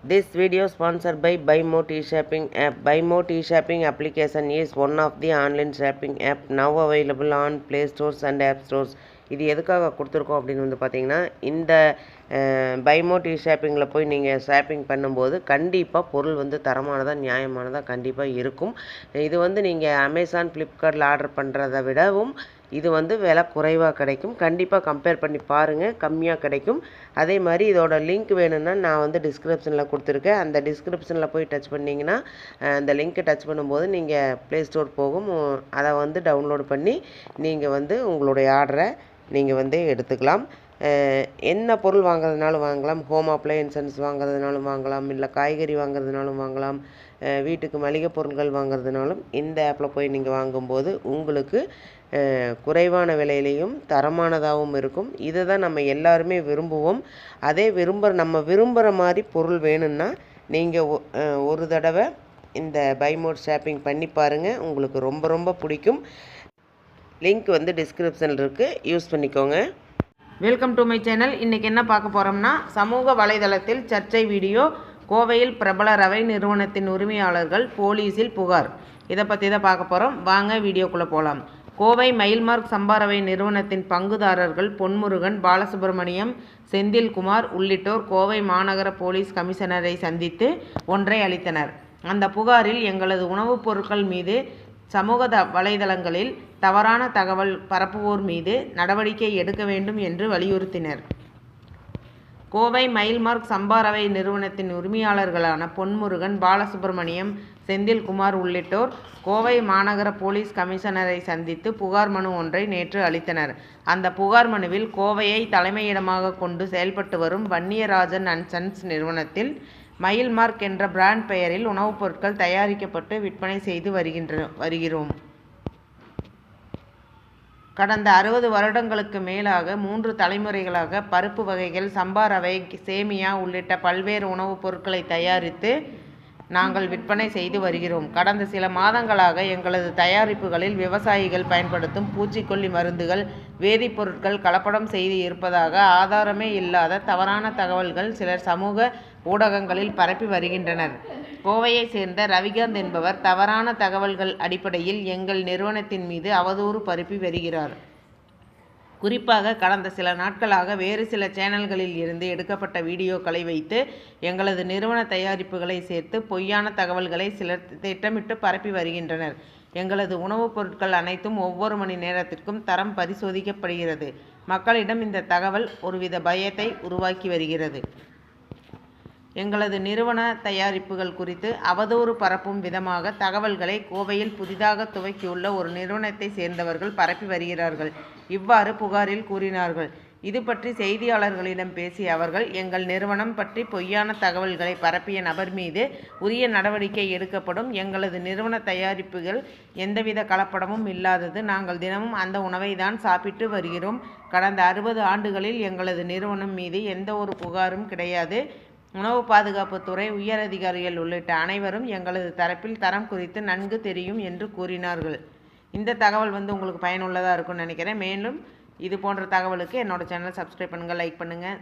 This video sponsored by BuyMo T-Shopping app. BuyMo T-Shopping application is one of the online shopping app now available on Play Stores and App Stores. இது எதுக்காக கொடுத்துருக்கோம் அப்படின்னு வந்து பார்த்தீங்கன்னா, இந்த BuyMo T-Shoppingல போய் நீங்கள் ஷாப்பிங் பண்ணும்போது கண்டிப்பாக பொருள் வந்து தரமானதாக நியாயமானதாக கண்டிப்பாக இருக்கும். இது வந்து நீங்கள் அமேசான் ஃப்ளிப்கார்ட்டில் ஆர்டர் பண்ணுறதை விடவும் இது வந்து விலை குறைவாக கிடைக்கும். கண்டிப்பாக கம்பேர் பண்ணி பாருங்கள், கம்மியாக கிடைக்கும். அதே மாதிரி இதோட லிங்க் வேணும்னா நான் வந்து டிஸ்கிரிப்ஷனில் கொடுத்துருக்கேன். அந்த டிஸ்கிரிப்ஷனில் போய் டச் பண்ணிங்கன்னா அந்த லிங்க்கை டச் பண்ணும்போது நீங்கள் ப்ளே ஸ்டோர் போகும். அதை வந்து டவுன்லோட் பண்ணி நீங்கள் வந்து உங்களுடைய ஆர்டரை நீங்கள் வந்து எடுத்துக்கலாம். என்ன பொருள் வாங்குறதுனாலும் வாங்கலாம். ஹோம் அப்ளையன்சஸ் வாங்குறதுனாலும் வாங்கலாம், இல்லை காய்கறி வாங்குறதுனாலும் வாங்கலாம், வீட்டுக்கு மளிகை பொருட்கள் வாங்குறதுனாலும் இந்த ஆப்பில் போய் நீங்கள் வாங்கும்போது உங்களுக்கு குறைவான விலையிலையும் தரமானதாகவும் இருக்கும். இதை தான் நம்ம எல்லாருமே விரும்புவோம். அதே நம்ம விரும்புகிற மாதிரி பொருள் வேணும்னா நீங்கள் ஒரு தடவை இந்த BuyMo ஷாப்பிங் பண்ணி பாருங்கள், உங்களுக்கு ரொம்ப ரொம்ப பிடிக்கும். லிங்க் வந்து டிஸ்கிரிப்ஷனில் இருக்குது, யூஸ் பண்ணிக்கோங்க. Welcome to my channel. இன்றைக்கி என்ன பார்க்க போகிறோம்னா, சமூக வலைதளத்தில் சர்ச்சை வீடியோ, கோவையில் பிரபல ரவை நிறுவனத்தின் உரிமையாளர்கள் போலீஸில் புகார். இதை பற்றி தான் பார்க்க போகிறோம். வாங்க வீடியோக்குள்ளே போகலாம். கோவை மைல்மார்க் சம்பா ரவை நிறுவனத்தின் பங்குதாரர்கள் பொன்முருகன், பாலசுப்ரமணியம், செந்தில்குமார் உள்ளிட்டோர் கோவை மாநகர போலீஸ் கமிஷனரை சந்தித்து ஒன்றை அளித்தனர். அந்த புகாரில் எங்களது உணவுப் பொருட்கள் மீது சமூக வலைதளங்களில் தவறான தகவல் பரப்புவோர் மீது நடவடிக்கை எடுக்க வேண்டும் என்று வலியுறுத்தினர். கோவை மைல்மார்க் சம்பா ரவை நிறுவனத்தின் உரிமையாளர்களான பொன்முருகன், பாலசுப்ரமணியம், செந்தில்குமார் உள்ளிட்டோர் கோவை மாநகர போலீஸ் கமிஷனரை சந்தித்து புகார் மனு ஒன்றை நேற்று அளித்தனர். அந்த புகார் மனுவில் கோவையை தலைமையிடமாக கொண்டு செயல்பட்டு வரும் வன்னியராஜன் அண்ட் சன்ஸ் நிறுவனத்தில் மைல்மார்க் என்ற பிராண்ட் பெயரில் உணவுப் பொருட்கள் தயாரிக்கப்பட்டு விற்பனை செய்து வருகிறோம். கடந்த 60 வருடங்களுக்கு மேலாக 3 தலைமுறைகளாக பருப்பு வகைகள், சம்பா ரவை, சேமியா உள்ளிட்ட பல்வேறு உணவுப் பொருட்களை தயாரித்து நாங்கள் விற்பனை செய்து வருகிறோம். கடந்த சில மாதங்களாக எங்களது தயாரிப்புகளில் விவசாயிகள் பயன்படுத்தும் பூச்சிக்கொல்லி மருந்துகள், வேதிப்பொருட்கள் கலப்படம் செய்து இருப்பதாக ஆதாரமே இல்லாத தவறான தகவல்கள் சிலர் சமூக ஊடகங்களில் பரப்பி வருகின்றனர். கோவையை சேர்ந்த ரவிகாந்த் என்பவர் தவறான தகவல்கள் அடிப்படையில் எங்கள் நிறுவனத்தின் மீது அவதூறு பரப்பி வருகிறார். குறிப்பாக கடந்த சில நாட்களாக வேறு சில சேனல்களில் இருந்து எடுக்கப்பட்ட வீடியோக்களை வைத்து எங்களது நிறுவன தயாரிப்புகளை சேர்த்து பொய்யான தகவல்களை சிலர் திட்டமிட்டு பரப்பி வருகின்றனர். எங்களது உணவுப் பொருட்கள் அனைத்தும் ஒவ்வொரு மணி நேரத்திற்கும் தரம் பரிசோதிக்கப்படுகிறது. மக்களிடம் இந்த தகவல் ஒருவித பயத்தை உருவாக்கி வருகிறது. எங்களது நிறுவன தயாரிப்புகள் குறித்து அவதூறு பரப்பும் விதமாக தகவல்களை கோவையில் புதிதாக துவக்கியுள்ள ஒரு நிறுவனத்தை சேர்ந்தவர்கள் பரப்பி வருகிறார்கள். இவ்வாறு புகாரில் கூறினார்கள். இது பற்றி செய்தியாளர்களிடம் பேசிய அவர்கள், எங்கள் நிறுவனம் பற்றி பொய்யான தகவல்களை பரப்பிய நபர் மீது உரிய நடவடிக்கை எடுக்கப்படும். எங்களது நிறுவன தயாரிப்புகள் எந்தவித கலப்படமும் இல்லாதது. நாங்கள் தினமும் அந்த உணவை தான் சாப்பிட்டு வருகிறோம். கடந்த 60 ஆண்டுகளில் எங்களது நிறுவனம் மீது எந்த ஒரு புகாரும் கிடையாது. உணவு பாதுகாப்புத்துறை உயர் அதிகாரிகள் உள்ளிட்ட அனைவரும் எங்களது தரப்பில் தரம் குறித்து நன்கு தெரியும் என்று கூறினார்கள். இந்த தகவல் உங்களுக்கு பயனுள்ளதாக இருக்கும்னு நினைக்கிறேன். மேலும் இது போன்ற தகவலுக்கு என்னோட சேனலை சப்ஸ்கிரைப் பண்ணுங்கள், லைக் பண்ணுங்கள்,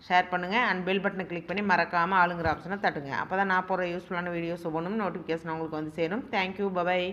ஷேர் பண்ணுங்கள் அண்ட் பெல் பட்டனை கிளிக் பண்ணி மறக்காமல் ஆளுங்கிற ஆப்ஷனை தட்டுங்க. அப்போ தான் நான் போகிற யூஸ்ஃபுல்லான வீடியோஸ் ஒவ்வொன்றும் நோட்டிஃபிகேஷன் உங்களுக்கு வந்து சேரும். Thank you, bye bye.